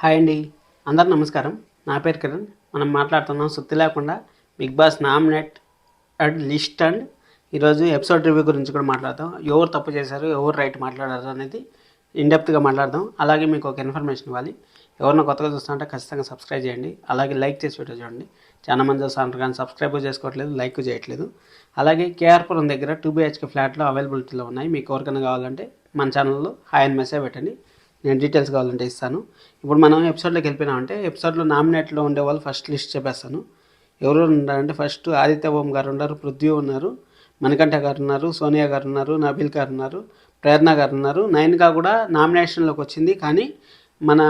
Hi అండి, అందరు నమస్కారం. నా పేరు కిరణ్. మనం మాట్లాడుతున్నాం సుత్తి లేకుండా big boss nominate list and ఈరోజు ఎపిసోడ్ రివ్యూ గురించి కూడా మాట్లాడదాం. ఎవరు తప్పు చేశారు, ఎవరు రైట్ మాట్లాడారు అనేది ఇన్డెప్త్గా మాట్లాడదాం. అలాగే మీకు ఒక ఇన్ఫర్మేషన్ ఇవ్వాలి. ఎవరైనా కొత్తగా చూస్తుంటే ఖచ్చితంగా సబ్స్క్రైబ్ చేయండి. అలాగే లైక్ చేసి వీడియో చూడండి. చాలా మంది వస్తుంటారు కానీ సబ్స్క్రైబ్ చేసుకోవట్లేదు, లైక్ చేయట్లేదు. అలాగే కేఆర్పురం దగ్గర 2BHK ఫ్లాట్లో అవైలబిలిటీలో ఉన్నాయి. మీకు ఎవరికైనా కావాలంటే మన ఛానల్లో హాయ్ అని మెసేజ్ పెట్టండి, నేను డీటెయిల్స్ కావాలంటే ఇస్తాను. ఇప్పుడు మనం ఎపిసోడ్లోకి వెళ్ళిపోయినామంటే ఎపిసోడ్లో నామినేట్లో ఉండే వాళ్ళు ఫస్ట్ లిస్ట్ చెప్పేస్తాను. ఎవరు ఉన్నారంటే ఫస్ట్ ఆదిత్య ఓం గారు ఉన్నారు, పృథ్వీ ఉన్నారు, మణికంఠ గారు ఉన్నారు, సోనియా గారు ఉన్నారు, నబీల్ గారు ఉన్నారు, ప్రేరణ గారు ఉన్నారు. నయన్గా కూడా నామినేషన్లోకి వచ్చింది కానీ మన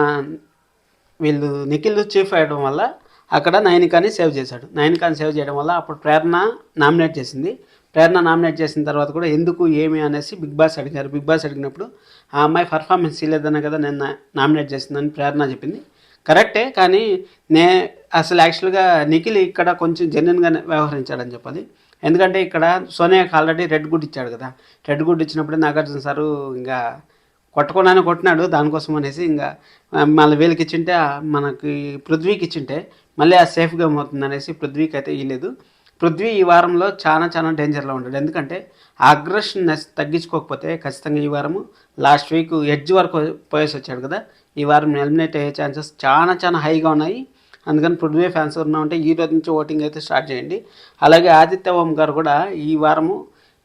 వీళ్ళు నిఖిల్ చీఫ్ అయ్యడం వల్ల అక్కడ నయనికాని సేవ్ చేశాడు. నయనికాని సేవ్ చేయడం వల్ల అప్పుడు ప్రేరణ నామినేట్ చేసింది. ప్రేరణ నామినేట్ చేసిన తర్వాత కూడా ఎందుకు ఏమి అనేసి బిగ్ బాస్ అడిగారు. బిగ్ బాస్ అడిగినప్పుడు ఆ అమ్మాయి పర్ఫార్మెన్స్ ఇవ్వలేదనే కదా నేను నామినేట్ చేసిందని ప్రేరణ చెప్పింది. కరెక్టే, కానీ అసలు యాక్చువల్గా నిఖిల్ ఇక్కడ కొంచెం జెన్యున్గా వ్యవహరించాడని చెప్పాలి. ఎందుకంటే ఇక్కడ సోనియాకి ఆల్రెడీ రెడ్ గుడ్ ఇచ్చాడు కదా. రెడ్ గుడ్ ఇచ్చినప్పుడే నాగార్జున సారు ఇంకా కొట్టకుండానే కొట్టినాడు. దానికోసం అనేసి ఇంకా మళ్ళీ వీళ్ళకి ఇచ్చింటే మనకి పృథ్వీకి ఇచ్చింటే మళ్ళీ ఆ సేఫ్గా అవుతుంది అనేసి పృథ్వీకి అయితే ఇవ్వలేదు. పృథ్వీ ఈ వారంలో చాలా డేంజర్లో ఉంటాడు. ఎందుకంటే ఆ అగ్రెషన్నెస్ తగ్గించుకోకపోతే ఖచ్చితంగా ఈ వారము లాస్ట్ వీక్ ఎడ్జ్ వరకు పోయేసి వచ్చాడు కదా, ఈ వారం ఎలిమినేట్ అయ్యే ఛాన్సెస్ చాలా హైగా ఉన్నాయి. అందుకని పృథ్వీ ఫ్యాన్స్ ఉన్నామంటే ఈ రోజు నుంచి ఓటింగ్ అయితే స్టార్ట్ చేయండి. అలాగే ఆదిత్య ఓం గారు కూడా ఈ వారము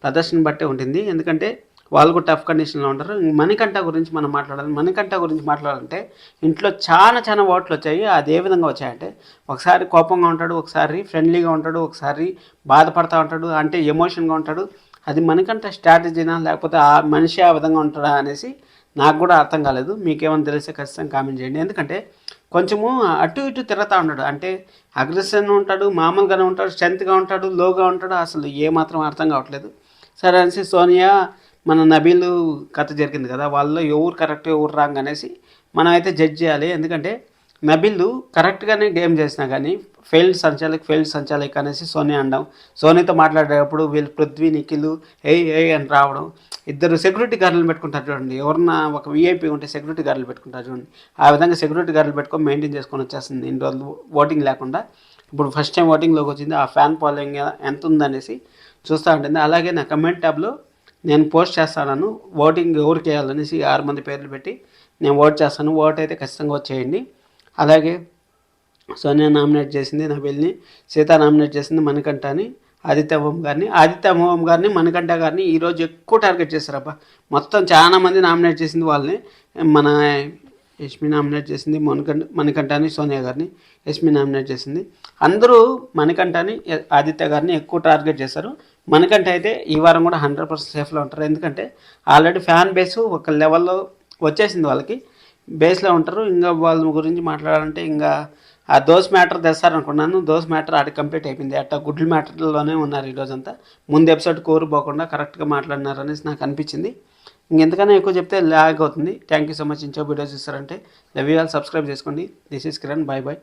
ప్రదర్శన బట్టే ఉంటుంది. ఎందుకంటే వాళ్ళు కూడా టఫ్ కండిషన్లో ఉంటారు. మణికంఠ గురించి మనం మాట్లాడాలి. మణికంఠ గురించి మాట్లాడాలంటే ఇంట్లో చాలా ఓట్లు వచ్చాయి. అది ఏ విధంగా వచ్చాయంటే ఒకసారి కోపంగా ఉంటాడు, ఒకసారి ఫ్రెండ్లీగా ఉంటాడు, ఒకసారి బాధపడతా ఉంటాడు, అంటే ఎమోషన్గా ఉంటాడు. అది మణికంఠ స్ట్రాటజీనా లేకపోతే ఆ మనిషి ఆ విధంగా ఉంటాడా అనేసి నాకు కూడా అర్థం కాలేదు. మీకేమైనా తెలిస్తే ఖచ్చితంగా కామెంట్ చేయండి. ఎందుకంటే కొంచెము అటు ఇటు తిరుగుతూ ఉంటాడు. అంటే అగ్రెషన్ ఉంటాడు, మామూలుగానే ఉంటాడు, స్ట్రెంత్గా ఉంటాడు, లోగా ఉంటాడు. అసలు ఏమాత్రం అర్థం కావట్లేదు. సరే అనేసి సోనియా మన నబీలు కథ జరిగింది కదా, వాళ్ళలో ఎవరు కరెక్ట్ ఎవరు రాంగ్ అనేసి మనం అయితే జడ్జ్ చేయాలి. ఎందుకంటే నబీలు కరెక్ట్గానే గేమ్ చేసినా కానీ ఫెయిల్డ్ సంచాలక్ అనేసి సోనియా అనడం, సోనియాతో మాట్లాడేటప్పుడు వీళ్ళు పృథ్వీ నిఖిల్ ఏ అని రావడం, ఇద్దరు సెక్యూరిటీ గార్డులు పెట్టుకుంటారు చూడండి. ఎవరన్నా ఒక వీఐపీ ఉంటే సెక్యూరిటీ గార్డులు పెట్టుకుంటారు చూడండి. ఆ విధంగా సెక్యూరిటీ గార్డులు పెట్టుకొని మెయింటైన్ చేసుకొని వచ్చేస్తుంది ఇన్ని రోజులు ఓటింగ్ లేకుండా. ఇప్పుడు ఫస్ట్ టైం ఓటింగ్లోకి వచ్చింది. ఆ ఫ్యాన్ ఫాలోయింగ్ ఎంత ఉందనేసి చూస్తూ ఉంటుంది. అలాగే నా కమెంట్ ట్యాబ్లో నేను పోస్ట్ చేస్తాను ఓటింగ్ ఎవరికి వేయాలనేసి 6 మంది పేర్లు పెట్టి నేను ఓట్ చేస్తాను. ఓట్ అయితే ఖచ్చితంగా వచ్చేయండి. అలాగే సోనియా నామినేట్ చేసింది నబీల్ని, సీత నామినేట్ చేసింది మణికంఠని, ఆదిత్య ఓం గారిని మణికంఠ గారిని ఈరోజు ఎక్కువ టార్గెట్ చేశారబ్బా. మొత్తం చాలా మంది నామినేట్ చేసింది వాళ్ళని. మన యష్మి నామినేట్ చేసింది మణికంఠని, సోనియా గారిని యష్మి నామినేట్ చేసింది. అందరూ మణికంఠని ఆదిత్య గారిని ఎక్కువ టార్గెట్ చేశారు. మణికంఠ అయితే ఈ వారం కూడా 100% సేఫ్లో ఉంటారు. ఎందుకంటే ఆల్రెడీ ఫ్యాన్ బేస్ ఒక లెవెల్లో వచ్చేసింది, వాళ్ళకి బేస్లో ఉంటారు. ఇంకా వాళ్ళ గురించి మాట్లాడాలంటే ఇంకా ఆ దోస్ మ్యాటర్ తెస్తారనుకున్నాను. దోస్ మ్యాటర్ ఆడి కంప్లీట్ అయిపోయింది. అట్లా గుడ్ల మ్యాటర్లోనే ఉన్నారు ఈరోజంతా. ముందు ఎపిసోడ్ కోరుపోకుండా కరెక్ట్గా మాట్లాడినారు అనేసి నాకు అనిపించింది. ఇంకెంతకన్నా ఎక్కువ చెప్తే లాగ్ అవుతుంది. Thank you so much. ఇంకో వీడియోస్ ఇస్తారంటే లవ్ యూ ఆల్, సబ్స్క్రైబ్ చేసుకోండి. This is Kiran, bye.